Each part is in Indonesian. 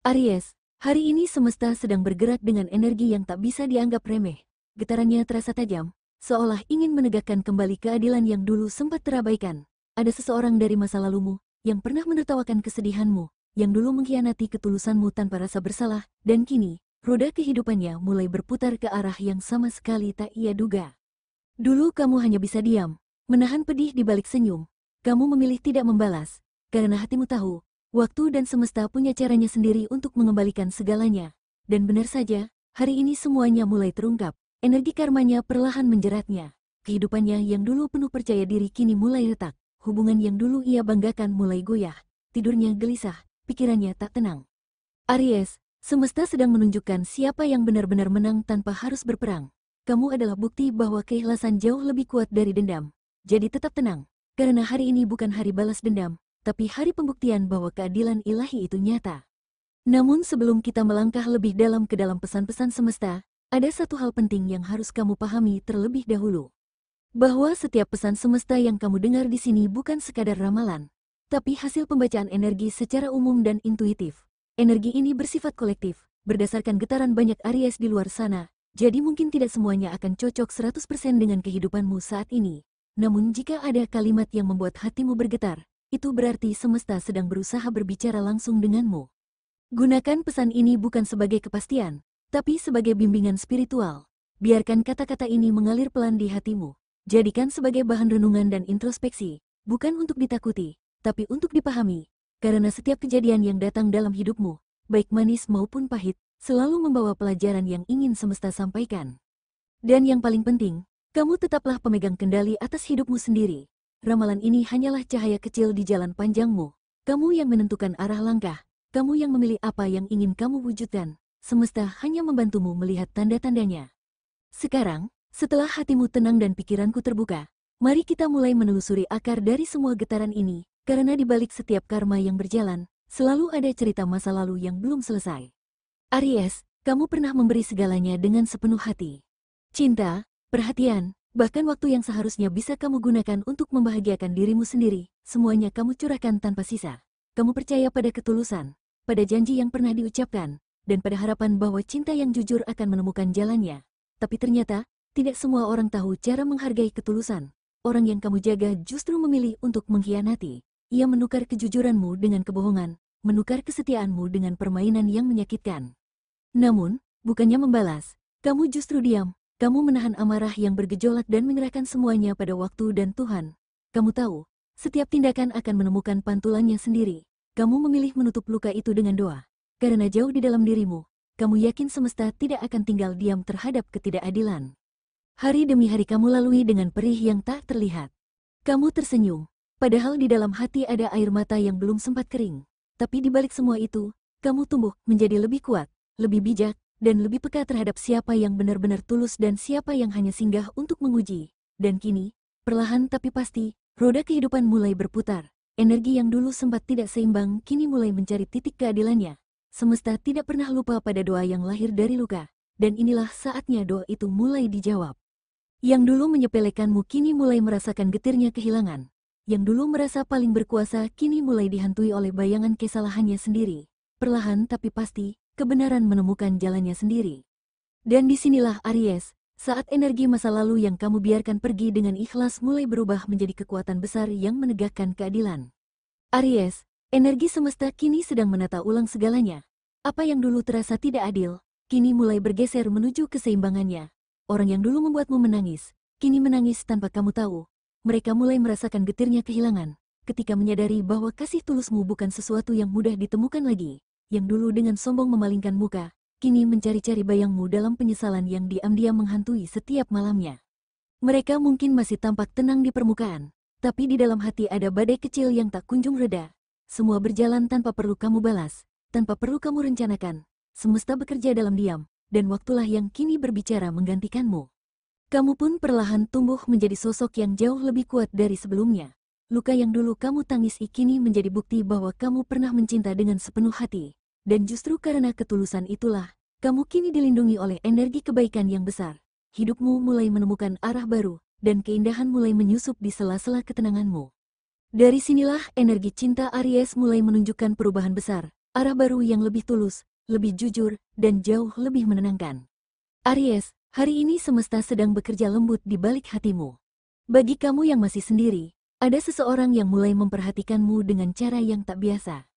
Aries, hari ini semesta sedang bergerak dengan energi yang tak bisa dianggap remeh. Getarannya terasa tajam, seolah ingin menegakkan kembali keadilan yang dulu sempat terabaikan. Ada seseorang dari masa lalumu, yang pernah menertawakan kesedihanmu, yang dulu mengkhianati ketulusanmu tanpa rasa bersalah, dan kini, roda kehidupannya mulai berputar ke arah yang sama sekali tak ia duga. Dulu kamu hanya bisa diam, menahan pedih di balik senyum. Kamu memilih tidak membalas, karena hatimu tahu, waktu dan semesta punya caranya sendiri untuk mengembalikan segalanya. Dan benar saja, hari ini semuanya mulai terungkap. Energi karmanya perlahan menjeratnya. Kehidupannya yang dulu penuh percaya diri kini mulai retak. Hubungan yang dulu ia banggakan mulai goyah. Tidurnya gelisah, pikirannya tak tenang. Aries, semesta sedang menunjukkan siapa yang benar-benar menang tanpa harus berperang. Kamu adalah bukti bahwa keikhlasan jauh lebih kuat dari dendam. Jadi tetap tenang, karena hari ini bukan hari balas dendam, tapi hari pembuktian bahwa keadilan ilahi itu nyata. Namun sebelum kita melangkah lebih dalam ke dalam pesan-pesan semesta, ada satu hal penting yang harus kamu pahami terlebih dahulu. Bahwa setiap pesan semesta yang kamu dengar di sini bukan sekadar ramalan, tapi hasil pembacaan energi secara umum dan intuitif. Energi ini bersifat kolektif, berdasarkan getaran banyak Aries di luar sana, jadi mungkin tidak semuanya akan cocok 100% dengan kehidupanmu saat ini. Namun jika ada kalimat yang membuat hatimu bergetar, itu berarti semesta sedang berusaha berbicara langsung denganmu. Gunakan pesan ini bukan sebagai kepastian, tapi sebagai bimbingan spiritual. Biarkan kata-kata ini mengalir pelan di hatimu. Jadikan sebagai bahan renungan dan introspeksi, bukan untuk ditakuti, tapi untuk dipahami. Karena setiap kejadian yang datang dalam hidupmu, baik manis maupun pahit, selalu membawa pelajaran yang ingin semesta sampaikan. Dan yang paling penting, kamu tetaplah pemegang kendali atas hidupmu sendiri. Ramalan ini hanyalah cahaya kecil di jalan panjangmu. Kamu yang menentukan arah langkah, kamu yang memilih apa yang ingin kamu wujudkan. Semesta hanya membantumu melihat tanda-tandanya. Sekarang, setelah hatimu tenang dan pikiranku terbuka, mari kita mulai menelusuri akar dari semua getaran ini, karena di balik setiap karma yang berjalan, selalu ada cerita masa lalu yang belum selesai. Aries, kamu pernah memberi segalanya dengan sepenuh hati. Cinta, perhatian, bahkan waktu yang seharusnya bisa kamu gunakan untuk membahagiakan dirimu sendiri, semuanya kamu curahkan tanpa sisa. Kamu percaya pada ketulusan, pada janji yang pernah diucapkan, dan pada harapan bahwa cinta yang jujur akan menemukan jalannya. Tapi ternyata, tidak semua orang tahu cara menghargai ketulusan. Orang yang kamu jaga justru memilih untuk mengkhianati. Ia menukar kejujuranmu dengan kebohongan, menukar kesetiaanmu dengan permainan yang menyakitkan. Namun, bukannya membalas, kamu justru diam. Kamu menahan amarah yang bergejolak dan menyerahkan semuanya pada waktu dan Tuhan. Kamu tahu, setiap tindakan akan menemukan pantulannya sendiri. Kamu memilih menutup luka itu dengan doa. Karena jauh di dalam dirimu, kamu yakin semesta tidak akan tinggal diam terhadap ketidakadilan. Hari demi hari kamu lalui dengan perih yang tak terlihat. Kamu tersenyum, padahal di dalam hati ada air mata yang belum sempat kering. Tapi di balik semua itu, kamu tumbuh menjadi lebih kuat, lebih bijak, dan lebih peka terhadap siapa yang benar-benar tulus dan siapa yang hanya singgah untuk menguji. Dan kini, perlahan tapi pasti, roda kehidupan mulai berputar. Energi yang dulu sempat tidak seimbang kini mulai mencari titik keadilannya. Semesta tidak pernah lupa pada doa yang lahir dari luka, dan inilah saatnya doa itu mulai dijawab. Yang dulu menyepelekanmu kini mulai merasakan getirnya kehilangan. Yang dulu merasa paling berkuasa kini mulai dihantui oleh bayangan kesalahannya sendiri. Perlahan tapi pasti, kebenaran menemukan jalannya sendiri. Dan disinilah Aries, saat energi masa lalu yang kamu biarkan pergi dengan ikhlas mulai berubah menjadi kekuatan besar yang menegakkan keadilan. Aries, energi semesta kini sedang menata ulang segalanya. Apa yang dulu terasa tidak adil, kini mulai bergeser menuju keseimbangannya. Orang yang dulu membuatmu menangis, kini menangis tanpa kamu tahu. Mereka mulai merasakan getirnya kehilangan, ketika menyadari bahwa kasih tulusmu bukan sesuatu yang mudah ditemukan lagi. Yang dulu dengan sombong memalingkan muka, kini mencari-cari bayangmu dalam penyesalan yang diam-diam menghantui setiap malamnya. Mereka mungkin masih tampak tenang di permukaan, tapi di dalam hati ada badai kecil yang tak kunjung reda. Semua berjalan tanpa perlu kamu balas, tanpa perlu kamu rencanakan. Semesta bekerja dalam diam, dan waktulah yang kini berbicara menggantikanmu. Kamu pun perlahan tumbuh menjadi sosok yang jauh lebih kuat dari sebelumnya. Luka yang dulu kamu tangisi kini menjadi bukti bahwa kamu pernah mencinta dengan sepenuh hati. Dan justru karena ketulusan itulah, kamu kini dilindungi oleh energi kebaikan yang besar. Hidupmu mulai menemukan arah baru, dan keindahan mulai menyusup di sela-sela ketenanganmu. Dari sinilah energi cinta Aries mulai menunjukkan perubahan besar. arah baru yang lebih tulus, lebih jujur, dan jauh lebih menenangkan. Aries, hari ini semesta sedang bekerja lembut di balik hatimu. Bagi kamu yang masih sendiri, ada seseorang yang mulai memperhatikanmu dengan cara yang tak biasa.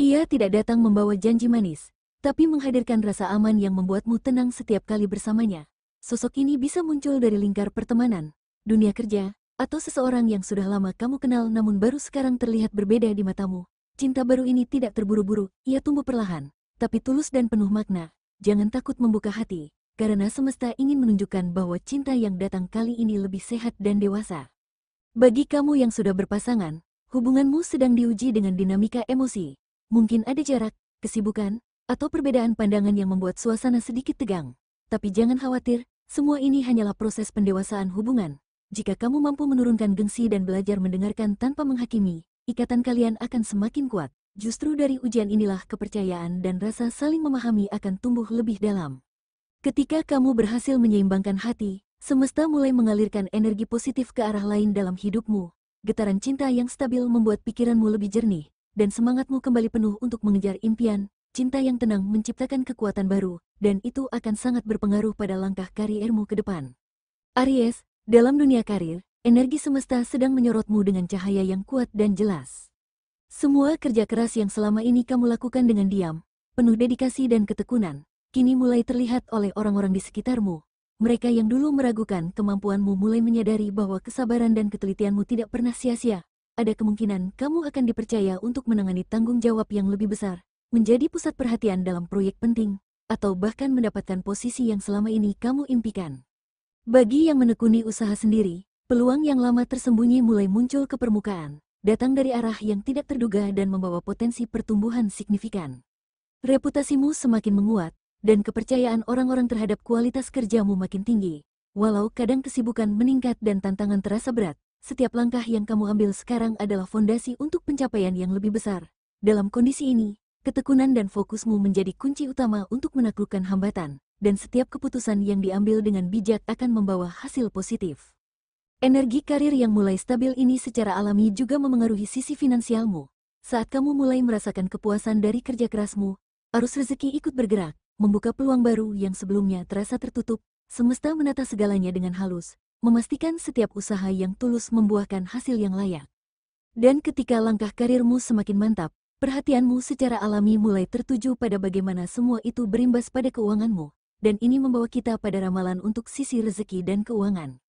Ia tidak datang membawa janji manis, tapi menghadirkan rasa aman yang membuatmu tenang setiap kali bersamanya. Sosok ini bisa muncul dari lingkar pertemanan, dunia kerja, atau seseorang yang sudah lama kamu kenal namun baru sekarang terlihat berbeda di matamu. Cinta baru ini tidak terburu-buru, ia tumbuh perlahan, tapi tulus dan penuh makna. Jangan takut membuka hati, karena semesta ingin menunjukkan bahwa cinta yang datang kali ini lebih sehat dan dewasa. Bagi kamu yang sudah berpasangan, hubunganmu sedang diuji dengan dinamika emosi. Mungkin ada jarak, kesibukan, atau perbedaan pandangan yang membuat suasana sedikit tegang. Tapi jangan khawatir, semua ini hanyalah proses pendewasaan hubungan. Jika kamu mampu menurunkan gengsi dan belajar mendengarkan tanpa menghakimi, ikatan kalian akan semakin kuat. Justru dari ujian inilah kepercayaan dan rasa saling memahami akan tumbuh lebih dalam. Ketika kamu berhasil menyeimbangkan hati, semesta mulai mengalirkan energi positif ke arah lain dalam hidupmu. Getaran cinta yang stabil membuat pikiranmu lebih jernih, dan semangatmu kembali penuh untuk mengejar impian. Cinta yang tenang menciptakan kekuatan baru, dan itu akan sangat berpengaruh pada langkah kariermu ke depan. Aries, dalam dunia karir, energi semesta sedang menyorotmu dengan cahaya yang kuat dan jelas. Semua kerja keras yang selama ini kamu lakukan dengan diam, penuh dedikasi dan ketekunan, kini mulai terlihat oleh orang-orang di sekitarmu. Mereka yang dulu meragukan kemampuanmu mulai menyadari bahwa kesabaran dan ketelitianmu tidak pernah sia-sia. Ada kemungkinan kamu akan dipercaya untuk menangani tanggung jawab yang lebih besar, menjadi pusat perhatian dalam proyek penting, atau bahkan mendapatkan posisi yang selama ini kamu impikan. Bagi yang menekuni usaha sendiri, peluang yang lama tersembunyi mulai muncul ke permukaan, datang dari arah yang tidak terduga dan membawa potensi pertumbuhan signifikan. Reputasimu semakin menguat, dan kepercayaan orang-orang terhadap kualitas kerjamu makin tinggi. Walau kadang kesibukan meningkat dan tantangan terasa berat, setiap langkah yang kamu ambil sekarang adalah fondasi untuk pencapaian yang lebih besar. Dalam kondisi ini, ketekunan dan fokusmu menjadi kunci utama untuk menaklukkan hambatan, dan setiap keputusan yang diambil dengan bijak akan membawa hasil positif. Energi karir yang mulai stabil ini secara alami juga memengaruhi sisi finansialmu. Saat kamu mulai merasakan kepuasan dari kerja kerasmu, arus rezeki ikut bergerak, membuka peluang baru yang sebelumnya terasa tertutup. Semesta menata segalanya dengan halus, memastikan setiap usaha yang tulus membuahkan hasil yang layak. Dan ketika langkah karirmu semakin mantap, perhatianmu secara alami mulai tertuju pada bagaimana semua itu berimbas pada keuanganmu, dan ini membawa kita pada ramalan untuk sisi rezeki dan keuangan.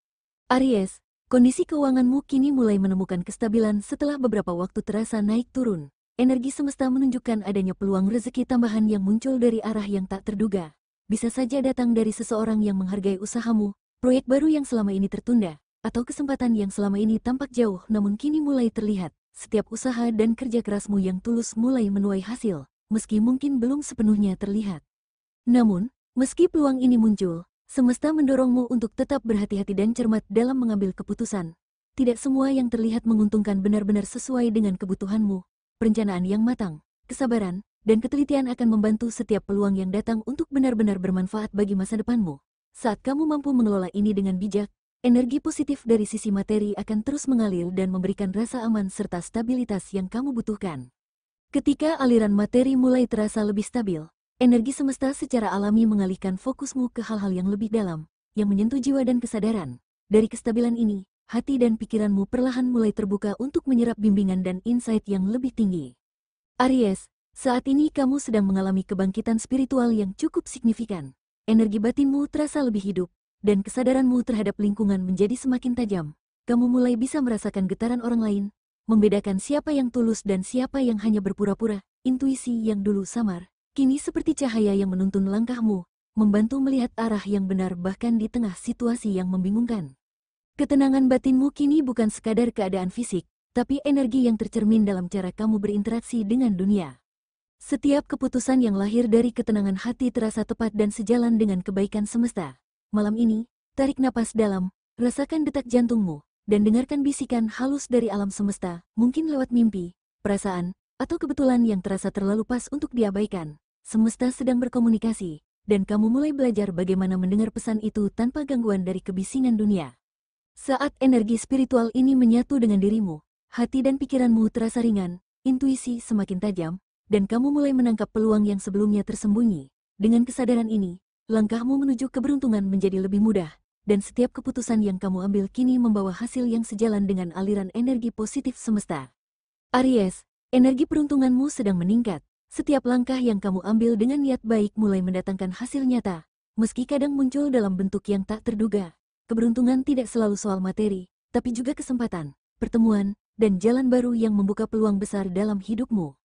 Aries, kondisi keuanganmu kini mulai menemukan kestabilan setelah beberapa waktu terasa naik turun. Energi semesta menunjukkan adanya peluang rezeki tambahan yang muncul dari arah yang tak terduga. Bisa saja datang dari seseorang yang menghargai usahamu, proyek baru yang selama ini tertunda, atau kesempatan yang selama ini tampak jauh namun kini mulai terlihat. Setiap usaha dan kerja kerasmu yang tulus mulai menuai hasil, meski mungkin belum sepenuhnya terlihat. Namun, meski peluang ini muncul, semesta mendorongmu untuk tetap berhati-hati dan cermat dalam mengambil keputusan. Tidak semua yang terlihat menguntungkan benar-benar sesuai dengan kebutuhanmu. Perencanaan yang matang, kesabaran, dan ketelitian akan membantu setiap peluang yang datang untuk benar-benar bermanfaat bagi masa depanmu. Saat kamu mampu mengelola ini dengan bijak, energi positif dari sisi materi akan terus mengalir dan memberikan rasa aman serta stabilitas yang kamu butuhkan. Ketika aliran materi mulai terasa lebih stabil, energi semesta secara alami mengalihkan fokusmu ke hal-hal yang lebih dalam, yang menyentuh jiwa dan kesadaran. Dari kestabilan ini, hati dan pikiranmu perlahan mulai terbuka untuk menyerap bimbingan dan insight yang lebih tinggi. Aries, saat ini kamu sedang mengalami kebangkitan spiritual yang cukup signifikan. Energi batinmu terasa lebih hidup, dan kesadaranmu terhadap lingkungan menjadi semakin tajam. Kamu mulai bisa merasakan getaran orang lain, membedakan siapa yang tulus dan siapa yang hanya berpura-pura. Intuisi yang dulu samar, kini seperti cahaya yang menuntun langkahmu, membantu melihat arah yang benar bahkan di tengah situasi yang membingungkan. Ketenangan batinmu kini bukan sekadar keadaan fisik, tapi energi yang tercermin dalam cara kamu berinteraksi dengan dunia. Setiap keputusan yang lahir dari ketenangan hati terasa tepat dan sejalan dengan kebaikan semesta. Malam ini, tarik napas dalam, rasakan detak jantungmu, dan dengarkan bisikan halus dari alam semesta, mungkin lewat mimpi, perasaan, atau kebetulan yang terasa terlalu pas untuk diabaikan. Semesta sedang berkomunikasi, dan kamu mulai belajar bagaimana mendengar pesan itu tanpa gangguan dari kebisingan dunia. Saat energi spiritual ini menyatu dengan dirimu, hati dan pikiranmu terasa ringan, intuisi semakin tajam, dan kamu mulai menangkap peluang yang sebelumnya tersembunyi. Dengan kesadaran ini, langkahmu menuju keberuntungan menjadi lebih mudah, dan setiap keputusan yang kamu ambil kini membawa hasil yang sejalan dengan aliran energi positif semesta. Aries, energi peruntunganmu sedang meningkat. Setiap langkah yang kamu ambil dengan niat baik mulai mendatangkan hasil nyata, meski kadang muncul dalam bentuk yang tak terduga. Keberuntungan tidak selalu soal materi, tapi juga kesempatan, pertemuan, dan jalan baru yang membuka peluang besar dalam hidupmu.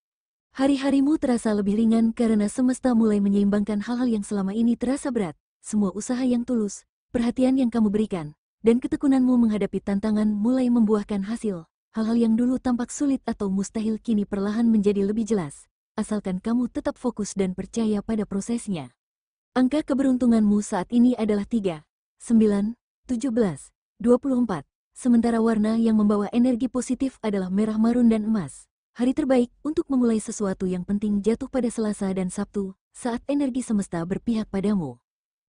Hari-harimu terasa lebih ringan karena semesta mulai menyeimbangkan hal-hal yang selama ini terasa berat. Semua usaha yang tulus, perhatian yang kamu berikan, dan ketekunanmu menghadapi tantangan mulai membuahkan hasil. Hal-hal yang dulu tampak sulit atau mustahil kini perlahan menjadi lebih jelas, asalkan kamu tetap fokus dan percaya pada prosesnya. Angka keberuntunganmu saat ini adalah 3, 9, 17, 24. Sementara warna yang membawa energi positif adalah merah marun dan emas. Hari terbaik untuk memulai sesuatu yang penting jatuh pada Selasa dan Sabtu, saat energi semesta berpihak padamu.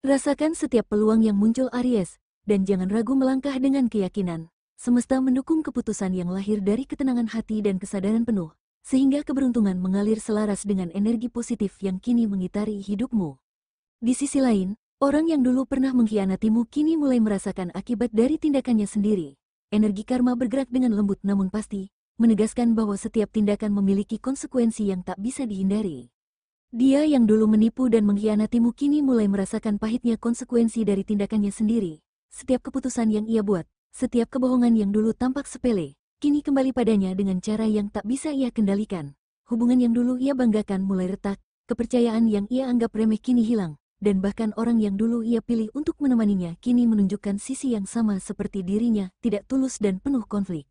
Rasakan setiap peluang yang muncul Aries, dan jangan ragu melangkah dengan keyakinan. Semesta mendukung keputusan yang lahir dari ketenangan hati dan kesadaran penuh, sehingga keberuntungan mengalir selaras dengan energi positif yang kini mengitari hidupmu. Di sisi lain, orang yang dulu pernah mengkhianatimu kini mulai merasakan akibat dari tindakannya sendiri. Energi karma bergerak dengan lembut namun pasti, menegaskan bahwa setiap tindakan memiliki konsekuensi yang tak bisa dihindari. Dia yang dulu menipu dan mengkhianatimu kini mulai merasakan pahitnya konsekuensi dari tindakannya sendiri. Setiap keputusan yang ia buat, setiap kebohongan yang dulu tampak sepele, kini kembali padanya dengan cara yang tak bisa ia kendalikan. Hubungan yang dulu ia banggakan mulai retak, kepercayaan yang ia anggap remeh kini hilang, dan bahkan orang yang dulu ia pilih untuk menemaninya kini menunjukkan sisi yang sama seperti dirinya, tidak tulus dan penuh konflik.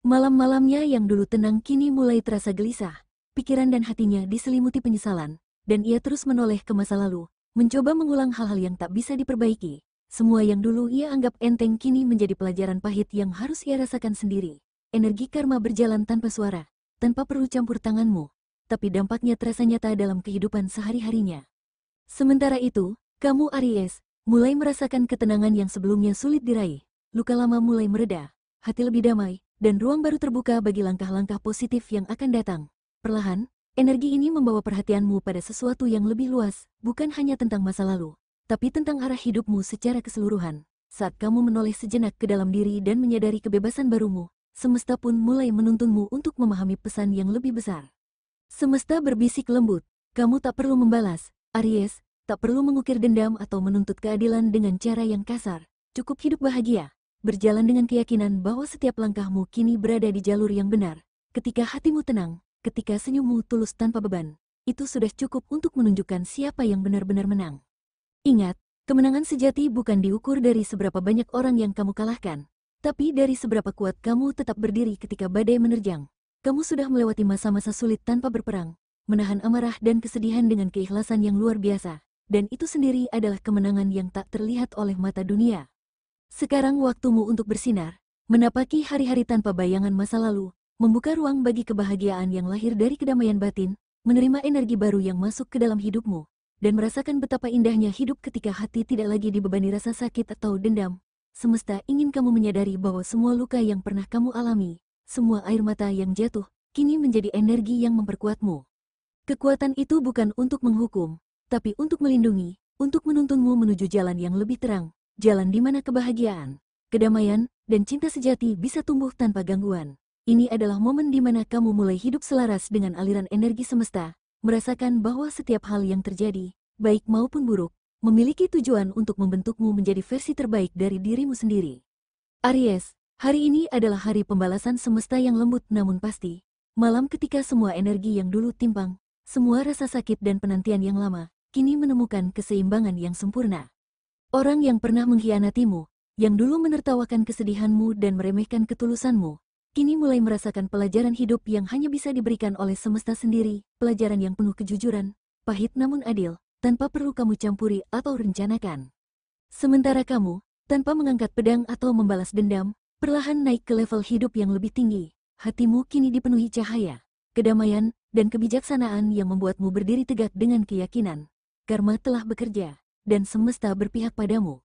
Malam-malamnya yang dulu tenang kini mulai terasa gelisah, pikiran dan hatinya diselimuti penyesalan, dan ia terus menoleh ke masa lalu, mencoba mengulang hal-hal yang tak bisa diperbaiki. Semua yang dulu ia anggap enteng kini menjadi pelajaran pahit yang harus ia rasakan sendiri. Energi karma berjalan tanpa suara, tanpa perlu campur tanganmu, tapi dampaknya terasa nyata dalam kehidupan sehari-harinya. Sementara itu, kamu Aries, mulai merasakan ketenangan yang sebelumnya sulit diraih. Luka lama mulai mereda, hati lebih damai, dan ruang baru terbuka bagi langkah-langkah positif yang akan datang. Perlahan, energi ini membawa perhatianmu pada sesuatu yang lebih luas, bukan hanya tentang masa lalu, tapi tentang arah hidupmu secara keseluruhan. Saat kamu menoleh sejenak ke dalam diri dan menyadari kebebasan barumu, semesta pun mulai menuntunmu untuk memahami pesan yang lebih besar. Semesta berbisik lembut, kamu tak perlu membalas, Aries, tak perlu mengukir dendam atau menuntut keadilan dengan cara yang kasar. Cukup hidup bahagia, berjalan dengan keyakinan bahwa setiap langkahmu kini berada di jalur yang benar. Ketika hatimu tenang, ketika senyummu tulus tanpa beban, itu sudah cukup untuk menunjukkan siapa yang benar-benar menang. Ingat, kemenangan sejati bukan diukur dari seberapa banyak orang yang kamu kalahkan, tapi dari seberapa kuat kamu tetap berdiri ketika badai menerjang. Kamu sudah melewati masa-masa sulit tanpa berperang, menahan amarah dan kesedihan dengan keikhlasan yang luar biasa, dan itu sendiri adalah kemenangan yang tak terlihat oleh mata dunia. Sekarang waktumu untuk bersinar, menapaki hari-hari tanpa bayangan masa lalu, membuka ruang bagi kebahagiaan yang lahir dari kedamaian batin, menerima energi baru yang masuk ke dalam hidupmu, dan merasakan betapa indahnya hidup ketika hati tidak lagi dibebani rasa sakit atau dendam. Semesta ingin kamu menyadari bahwa semua luka yang pernah kamu alami, semua air mata yang jatuh, kini menjadi energi yang memperkuatmu. Kekuatan itu bukan untuk menghukum, tapi untuk melindungi, untuk menuntunmu menuju jalan yang lebih terang, jalan di mana kebahagiaan, kedamaian, dan cinta sejati bisa tumbuh tanpa gangguan. Ini adalah momen di mana kamu mulai hidup selaras dengan aliran energi semesta, merasakan bahwa setiap hal yang terjadi, baik maupun buruk, memiliki tujuan untuk membentukmu menjadi versi terbaik dari dirimu sendiri. Aries, hari ini adalah hari pembalasan semesta yang lembut namun pasti. Malam ketika semua energi yang dulu timpang, semua rasa sakit dan penantian yang lama, kini menemukan keseimbangan yang sempurna. Orang yang pernah mengkhianatimu, yang dulu menertawakan kesedihanmu dan meremehkan ketulusanmu, kini mulai merasakan pelajaran hidup yang hanya bisa diberikan oleh semesta sendiri, pelajaran yang penuh kejujuran, pahit namun adil, tanpa perlu kamu campuri atau rencanakan. Sementara kamu, tanpa mengangkat pedang atau membalas dendam, perlahan naik ke level hidup yang lebih tinggi. Hatimu kini dipenuhi cahaya, kedamaian, dan kebijaksanaan yang membuatmu berdiri tegak dengan keyakinan. Karma telah bekerja, dan semesta berpihak padamu.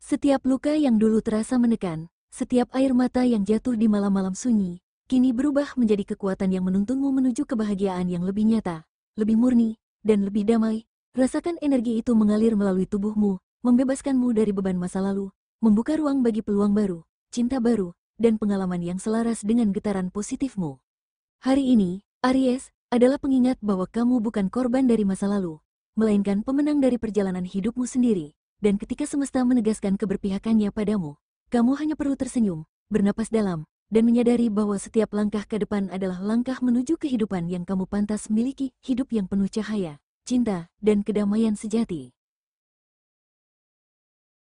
Setiap luka yang dulu terasa menekan, setiap air mata yang jatuh di malam-malam sunyi, kini berubah menjadi kekuatan yang menuntunmu menuju kebahagiaan yang lebih nyata, lebih murni, dan lebih damai. Rasakan energi itu mengalir melalui tubuhmu, membebaskanmu dari beban masa lalu, membuka ruang bagi peluang baru, cinta baru, dan pengalaman yang selaras dengan getaran positifmu. Hari ini, Aries, adalah pengingat bahwa kamu bukan korban dari masa lalu, melainkan pemenang dari perjalanan hidupmu sendiri, dan ketika semesta menegaskan keberpihakannya padamu, kamu hanya perlu tersenyum, bernapas dalam, dan menyadari bahwa setiap langkah ke depan adalah langkah menuju kehidupan yang kamu pantas miliki, hidup yang penuh cahaya, cinta, dan kedamaian sejati.